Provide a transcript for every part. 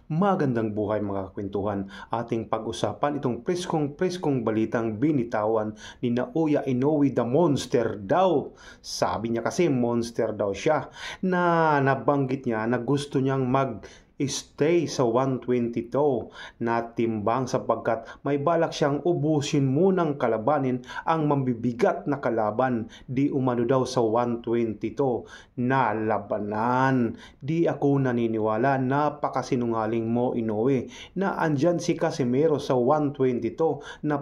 Magandang buhay mga kakwentuhan. Ating pag-usapan itong preskong balitang binitawan ni Naoya Inoue the monster daw. Sabi niya kasi monster daw siya na nabanggit niya na gusto niyang mag-stay sa 122 na timbang sapagkat may balak siyang ubusin munang kalabanin ang mabibigat na kalaban di umano daw sa 122 na labanan. Di ako naniniwala, napakasinungaling mo Inoue na andyan si Casimero sa 122 na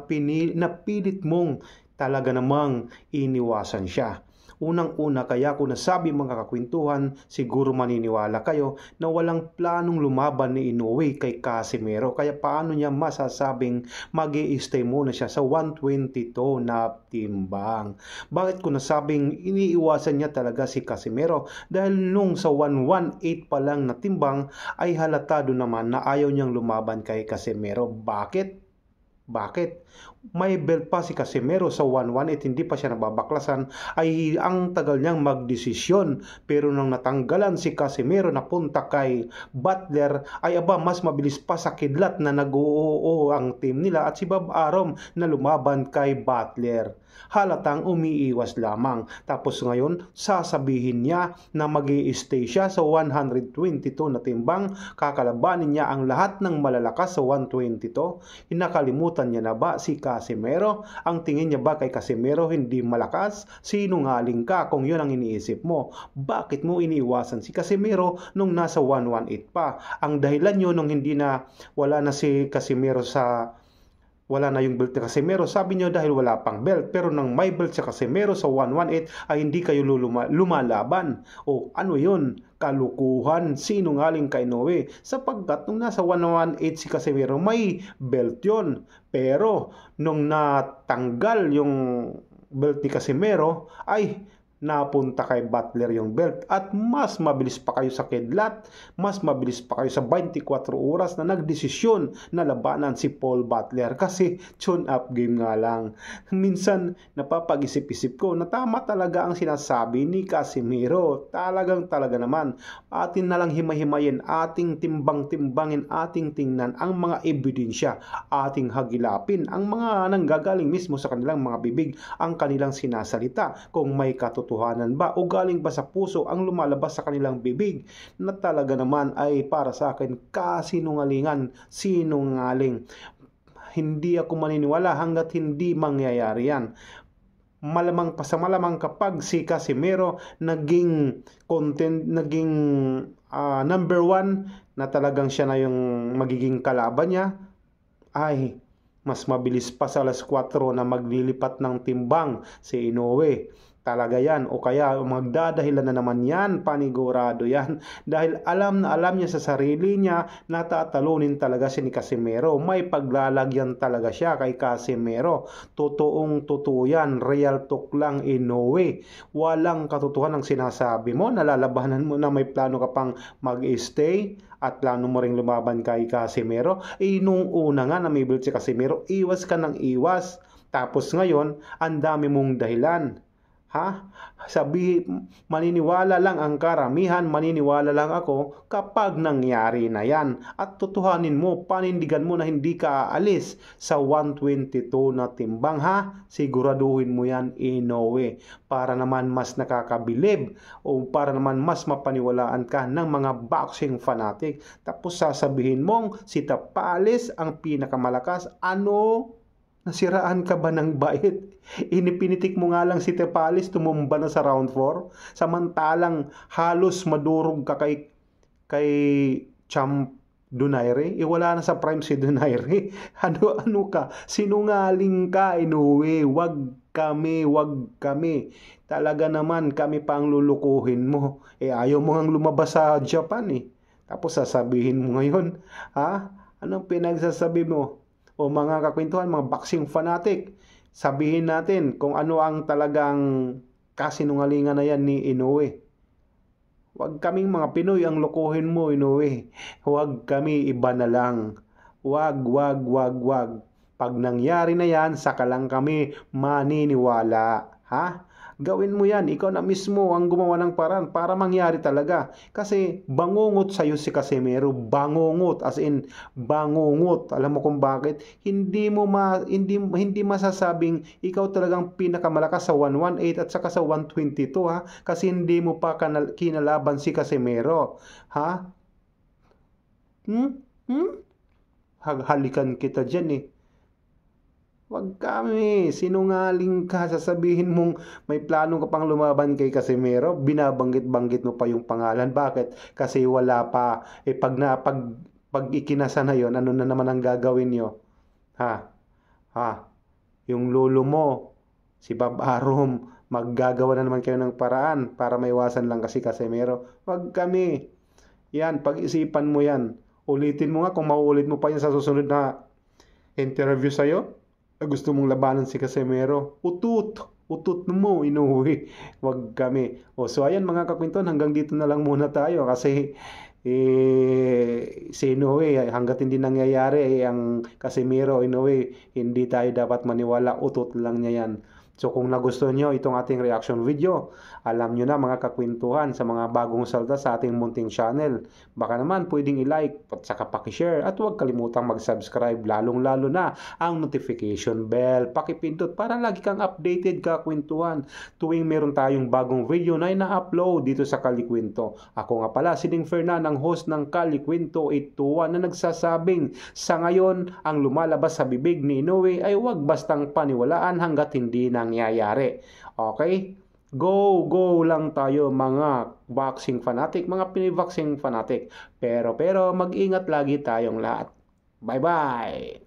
napilit mong talaga namang iniwasan siya. Unang-una kaya ko nasabi mga kakwentuhan, siguro maniniwala kayo na walang planong lumaban ni Inoue kay Casimero. Kaya paano niya masasabing mag-i-stay muna siya sa 122 na timbang? Bakit ko nasabing iniiwasan niya talaga si Casimero? Dahil nung sa 118 pa lang na timbang ay halatado naman na ayaw niyang lumaban kay Casimero. Bakit? May belt pa si Casimero sa 118, hindi pa siya nababaklasan, ay ang tagal niyang magdesisyon. Pero nang natanggalan si Casimero na punta kay Butler, ay aba mas mabilis pa sa kidlat na nag-oo ang team nila at si Bob Arum na lumaban kay Butler. Halatang umiiwas lamang. Tapos ngayon, sasabihin niya na mag-i-stay siya sa 122 na timbang, kakalabanin niya ang lahat ng malalakas sa 122. Inakalimutan niya na ba si Casimero? Ang tingin niya ba kay Casimero hindi malakas? Sinungaling ka kung yun ang iniisip mo. Bakit mo iniiwasan si Casimero nung nasa 118 pa? Ang dahilan nyo nung wala na si Casimero wala na yung belt ni Casimero, sabi niyo dahil wala pang belt. Pero nang may belt si Casimero sa 118 ay hindi kayo lumalaban. O ano yun? Kalukuhan, sinungaling kay Inoue. Sapagkat nung nasa 118 si Casimero may belt yun. Pero nung natanggal yung belt ni Casimero ay napunta kay Butler yung belt at mas mabilis pa kayo sa kidlat, mas mabilis pa kayo sa 24 oras na nagdesisyon na labanan si Paul Butler kasi tune up game nga lang. Minsan napapag-isip-isip ko na tama talaga ang sinasabi ni Casimero. Talaga naman atin na lang himay-himayin, ating timbang-timbangin, ating tingnan ang mga ebidensya, ating hagilapin ang mga nanggagaling mismo sa kanilang mga bibig, ang kanilang sinasalita, kung may katotohanan ba o galing ba sa puso ang lumalabas sa kanilang bibig, na talaga naman ay para sa akin kasinungalingan, sinungaling. Hindi ako maniniwala hanggat hindi mangyayari yan. Malamang kapag si Casimero naging number 1 na talagang siya na yung magiging kalaban niya, ay mas mabilis pa sa alas 4 na maglilipat ng timbang si Inoue. Talaga yan. O kaya magdadahilan na naman yan, panigurado yan. Dahil alam na alam niya sa sarili niya na tatalunin talaga si Casimero. May paglalagyan talaga siya kay Casimero. Totoo yan. Real talk lang, Inoue. Walang katotohanan ang sinasabi mo. Nalalabanan mo na may plano ka pang mag-stay at plano mo ring lumaban kay Casimero. Nung una nga na may build si Casimero, iwas ka ng iwas. Tapos ngayon, ang dami mong dahilan. Maniniwala lang ang karamihan, maniniwala lang ako kapag nangyari na yan. At tutuhanin mo, panindigan mo na hindi ka aalis sa 122 na timbang, siguraduhin mo yan, Inoue, para naman mas nakakabilib o para naman mas mapaniwalaan ka ng mga boxing fanatic. Tapos sasabihin mong si Tapales ang pinakamalakas. Ano? Nasiraan ka ba ng bait? Inipinitik mo nga lang si Tapales, tumumba na sa round 4. Samantalang halos madurog ka kay Champ Donaire. Wala na sa prime si Donaire. Ano ka? Sinungaling ka, Inoue. Wag kami. Talaga naman kami pa ang lulukuhin mo. Ayaw mo ngang lumabas sa Japan Tapos sasabihin mo ngayon, anong pinagsasabi mo? O mga kakwentuhan, mga boxing fanatic, sabihin natin kung ano ang talagang kasinungalingan na yan ni Inoue. Huwag kaming mga Pinoy ang lokohin mo, Inoue. Huwag kami, iba na lang. Huwag. Pag nangyari na yan, saka lang kami maniniwala. Gawin mo yan. Ikaw na mismo ang gumawa ng paraan para mangyari talaga. Kasi bangungot sa'yo si Casimero. Bangungot. As in, bangungot. Alam mo kung bakit? Hindi masasabing ikaw talagang pinakamalakas sa 118 at saka sa 122 ha. Kasi hindi mo pa kinalaban si Casimero. Ha? Halikan kita dyan eh. Wag kami, sinungaling ka, sasabihin mong may plano ka pang lumaban kay Casimero, binabanggit-banggit mo pa yung pangalan. Bakit? Kasi wala pa. Pag ikinasa na yon, ano na naman ang gagawin nyo? Ha? Ha? Yung lolo mo, si Bob Arum, maggagawa na naman kayo ng paraan para maiwasan lang kasi Casimero. Wag kami. Yan, pag-isipan mo yan. Ulitin mo nga kung mauulit mo pa yan sa susunod na interview sa'yo. Gusto mong labanan si Casimero, utot mo, inuwi. Wag kami. So ayan mga kakwinton, hanggang dito na lang muna tayo kasi si Inoue, hanggat hindi nangyayari ang Casimero, Inoue, hindi tayo dapat maniwala, utot lang niya yan. So kung nagustuhan nyo itong ating reaction video, alam nyo na mga kakwentuhan sa mga bagong salta sa ating munting channel. Baka naman pwedeng i-like at saka pakishare at huwag kalimutang mag-subscribe, lalong-lalo na ang notification bell. Pakipindot para lagi kang updated kakwentuhan tuwing meron tayong bagong video na ina-upload dito sa Kalikwento. Ako nga pala si Ding Fernan, ang host ng Kalikwento 821 na nagsasabing sa ngayon ang lumalabas sa bibig ni Inoue ay huwag bastang paniwalaan hanggat hindi nangyayari. Okay? Go lang tayo mga boxing fanatic, mga Pinoy boxing fanatic. Pero mag-ingat lagi tayong lahat. Bye-bye!